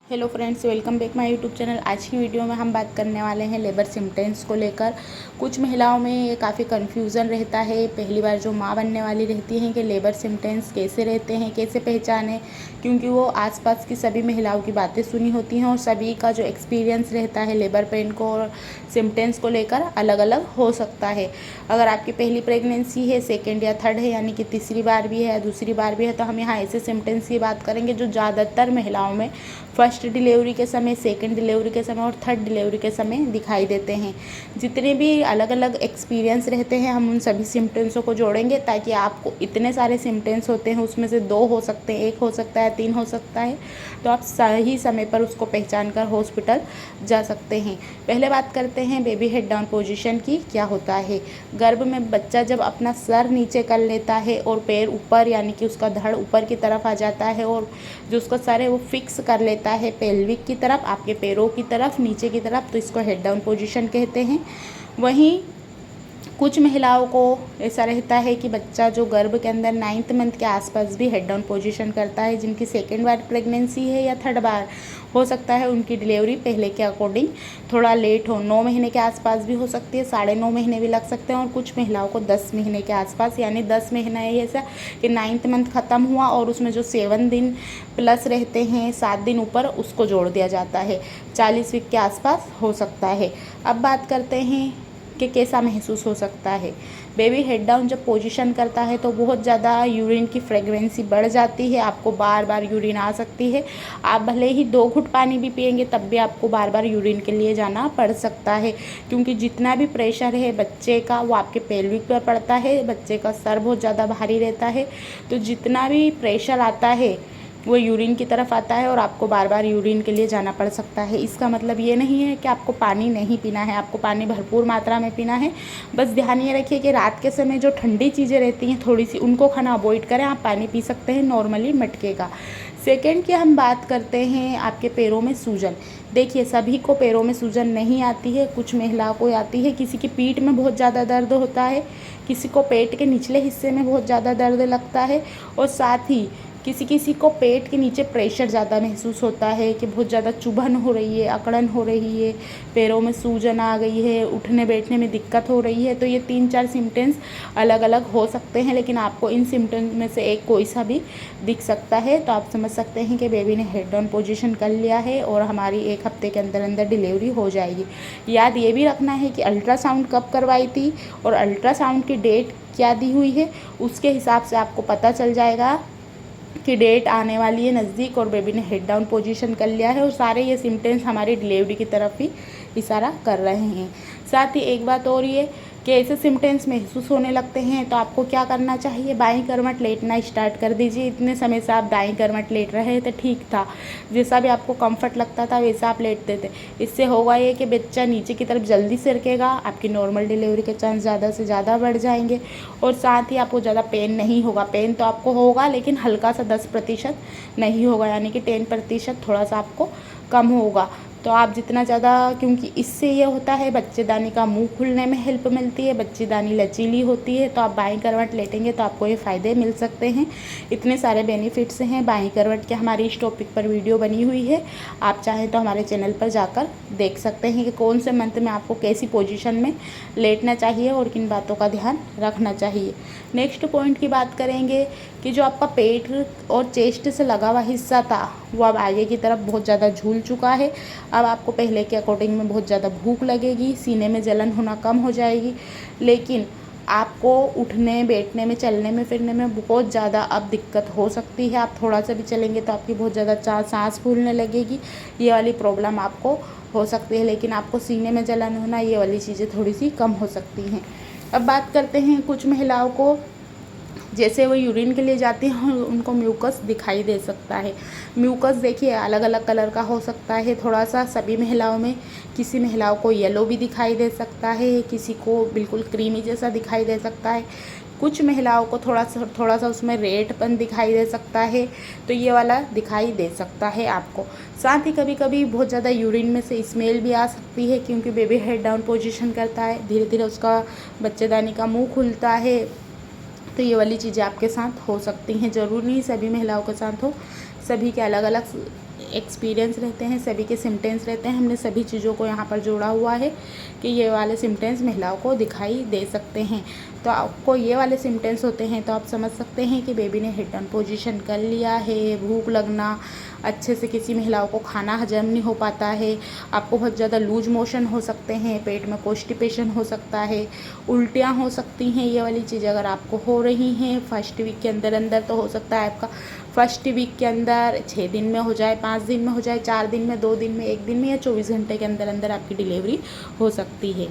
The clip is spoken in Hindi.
Hello friends, welcome back my YouTube channel. आज की वीडियो में हम बात करने वाले हैं लेबर सिम्पटम्स को लेकर। कुछ महिलाओं में ये काफ़ी कन्फ्यूज़न रहता है, पहली बार जो माँ बनने वाली रहती हैं कि लेबर सिम्पटम्स कैसे रहते हैं, कैसे पहचानें, क्योंकि वो आसपास की सभी महिलाओं की बातें सुनी होती हैं और सभी का जो एक्सपीरियंस रहता है लेबर पेन को और सिम्पटम्स को लेकर अलग अलग हो सकता है। अगर आपकी पहली प्रेगनेंसी है, सेकेंड या थर्ड है, यानी कि तीसरी बार भी है या दूसरी बार भी है, तो हम यहाँ ऐसे सिम्पटम्स की बात करेंगे जो ज़्यादातर महिलाओं में फर्स्ट डिलीवरी के समय, सेकंड डिलीवरी के समय और थर्ड डिलीवरी के समय दिखाई देते हैं। जितने भी अलग अलग एक्सपीरियंस रहते हैं, हम उन सभी सिम्पटम्सों को जोड़ेंगे ताकि आपको इतने सारे सिम्पटम्स होते हैं, उसमें से 2 हो सकते हैं, 1 हो सकता है, 3 हो सकता है, तो आप सही समय पर उसको पहचान कर हॉस्पिटल जा सकते हैं। पहले बात करते हैं बेबी हेड डाउन पोजीशन की। क्या होता है? गर्भ में बच्चा जब अपना सर नीचे कर लेता है और पैर ऊपर, यानी कि उसका धड़ ऊपर की तरफ आ जाता है और जो उसका सर है वो फिक्स कर लेता है पेल्विक की तरफ, आपके पैरों की तरफ, नीचे की तरफ, तो इसको हेड डाउन पोजीशन कहते हैं। वहीं कुछ महिलाओं को ऐसा रहता है कि बच्चा जो गर्भ के अंदर 9th मंथ के आसपास भी हेड डाउन पोजीशन करता है, जिनकी सेकेंड बार प्रेगनेंसी है या थर्ड बार हो सकता है उनकी डिलीवरी पहले के अकॉर्डिंग थोड़ा लेट हो, 9 महीने के आसपास भी हो सकती है, 9.5 महीने भी लग सकते हैं, और कुछ महिलाओं को 10 महीने के आसपास, यानी 10 महीना है ऐसा कि 9th मंथ ख़त्म हुआ और उसमें जो 7 दिन प्लस रहते हैं, 7 दिन ऊपर, उसको जोड़ दिया जाता है, 40 वीक के आसपास हो सकता है। अब बात करते हैं कि कैसा महसूस हो सकता है। बेबी हेड डाउन जब पोजीशन करता है तो बहुत ज़्यादा यूरिन की फ्रेगरेंसी बढ़ जाती है, आपको बार बार यूरिन आ सकती है। आप भले ही 2 घुट पानी भी पिएंगे तब भी आपको बार बार यूरिन के लिए जाना पड़ सकता है, क्योंकि जितना भी प्रेशर है बच्चे का वो आपके पेल्विक पर पड़ता है। बच्चे का सर बहुत ज़्यादा भारी रहता है, तो जितना भी प्रेशर आता है वो यूरिन की तरफ आता है और आपको बार बार यूरिन के लिए जाना पड़ सकता है। इसका मतलब ये नहीं है कि आपको पानी नहीं पीना है, आपको पानी भरपूर मात्रा में पीना है। बस ध्यान ये रखिए कि रात के समय जो ठंडी चीज़ें रहती हैं थोड़ी सी, उनको खाना अवॉइड करें। आप पानी पी सकते हैं नॉर्मली मटके का। सेकेंड की हम बात करते हैं आपके पैरों में सूजन। देखिए, सभी को पैरों में सूजन नहीं आती है, कुछ महिलाओं को आती है। किसी की पीठ में बहुत ज़्यादा दर्द होता है, किसी को पेट के निचले हिस्से में बहुत ज़्यादा दर्द लगता है, और साथ ही किसी किसी को पेट के नीचे प्रेशर ज़्यादा महसूस होता है कि बहुत ज़्यादा चुभन हो रही है, अकड़न हो रही है, पैरों में सूजन आ गई है, उठने बैठने में दिक्कत हो रही है। तो ये 3-4 सिम्टम्स अलग अलग हो सकते हैं, लेकिन आपको इन सिम्टम्स में से एक कोई सा भी दिख सकता है, तो आप समझ सकते हैं कि बेबी ने हेड डाउन पोजीशन कर लिया है और हमारी 1 हफ्ते के अंदर अंदर डिलीवरी हो जाएगी। याद ये भी रखना है कि अल्ट्रासाउंड कब करवाई थी और अल्ट्रासाउंड की डेट क्या दी हुई है, उसके हिसाब से आपको पता चल जाएगा कि डेट आने वाली है नज़दीक और बेबी ने हेड डाउन पोजीशन कर लिया है, और सारे ये सिम्टम्स हमारी डिलीवरी की तरफ ही इशारा कर रहे हैं। साथ ही एक बात और ये कि ऐसे सिम्टम्स महसूस होने लगते हैं तो आपको क्या करना चाहिए, बाईं करवट लेटना स्टार्ट कर दीजिए। इतने समय से आप दाईं करवट लेट रहे थे, ठीक था, जैसा भी आपको कंफर्ट लगता था वैसा आप लेटते थे। इससे होगा ये कि बच्चा नीचे की तरफ जल्दी सरकेगा, आपकी नॉर्मल डिलीवरी के चांस ज़्यादा से ज़्यादा बढ़ जाएंगे, और साथ ही आपको ज़्यादा पेन नहीं होगा। पेन तो आपको होगा लेकिन हल्का सा 10% नहीं होगा, यानी कि 10% थोड़ा सा आपको कम होगा। तो आप जितना ज़्यादा, क्योंकि इससे ये होता है बच्चेदानी का मुंह खुलने में हेल्प मिलती है, बच्चेदानी लचीली होती है, तो आप बाईं करवट लेटेंगे तो आपको ये फ़ायदे मिल सकते हैं। इतने सारे बेनिफिट्स हैं बाईं करवट के, हमारी इस टॉपिक पर वीडियो बनी हुई है, आप चाहें तो हमारे चैनल पर जाकर देख सकते हैं कि कौन से मंथ में आपको कैसी पोजीशन में लेटना चाहिए और किन बातों का ध्यान रखना चाहिए। नेक्स्ट पॉइंट की बात करेंगे कि जो आपका पेट और चेस्ट से लगा हुआ हिस्सा था वो अब आगे की तरफ बहुत ज़्यादा झूल चुका है। अब आपको पहले के अकॉर्डिंग में बहुत ज़्यादा भूख लगेगी, सीने में जलन होना कम हो जाएगी, लेकिन आपको उठने बैठने में, चलने में, फिरने में बहुत ज़्यादा अब दिक्कत हो सकती है। आप थोड़ा सा भी चलेंगे तो आपकी बहुत ज़्यादा सांस फूलने लगेगी, ये वाली प्रॉब्लम आपको हो सकती है, लेकिन आपको सीने में जलन होना, ये वाली चीज़ें थोड़ी सी कम हो सकती हैं। अब बात करते हैं कुछ महिलाओं को, जैसे वो यूरिन के लिए जाती हैं उनको म्यूकस दिखाई दे सकता है। म्यूकस देखिए अलग अलग कलर का हो सकता है, थोड़ा सा सभी महिलाओं में, किसी महिलाओं को येलो भी दिखाई दे सकता है, किसी को बिल्कुल क्रीमी जैसा दिखाई दे सकता है, कुछ महिलाओं को थोड़ा सा उसमें रेडपन दिखाई दे सकता है, तो ये वाला दिखाई दे सकता है आपको। साथ ही कभी कभी बहुत ज़्यादा यूरिन में से स्मेल भी आ सकती है, क्योंकि बेबी हेड डाउन पोजीशन करता है, धीरे धीरे उसका बच्चेदानी का मुंह खुलता है, तो ये वाली चीज़ें आपके साथ हो सकती हैं। ज़रूरी नहीं सभी महिलाओं के साथ हो, सभी के अलग अलग एक्सपीरियंस रहते हैं, सभी के सिम्टम्स रहते हैं। हमने सभी चीज़ों को यहाँ पर जोड़ा हुआ है कि ये वाले सिम्टम्स महिलाओं को दिखाई दे सकते हैं। तो आपको ये वाले सिम्टम्स होते हैं तो आप समझ सकते हैं कि बेबी ने हिट डाउन पोजीशन कर लिया है। भूख लगना, अच्छे से किसी महिलाओं को खाना हजम नहीं हो पाता है, आपको बहुत ज़्यादा लूज मोशन हो सकते हैं, पेट में कॉन्स्टिपेशन हो सकता है, उल्टियाँ हो सकती हैं। ये वाली चीज़ें अगर आपको हो रही हैं फर्स्ट वीक के अंदर अंदर, तो हो सकता है आपका फर्स्ट वीक के अंदर 6 दिन में हो जाए, 5 दिन में हो जाए, 4 दिन में, 2 दिन में, 1 दिन में या 24 घंटे के अंदर अंदर आपकी डिलीवरी हो सकती है।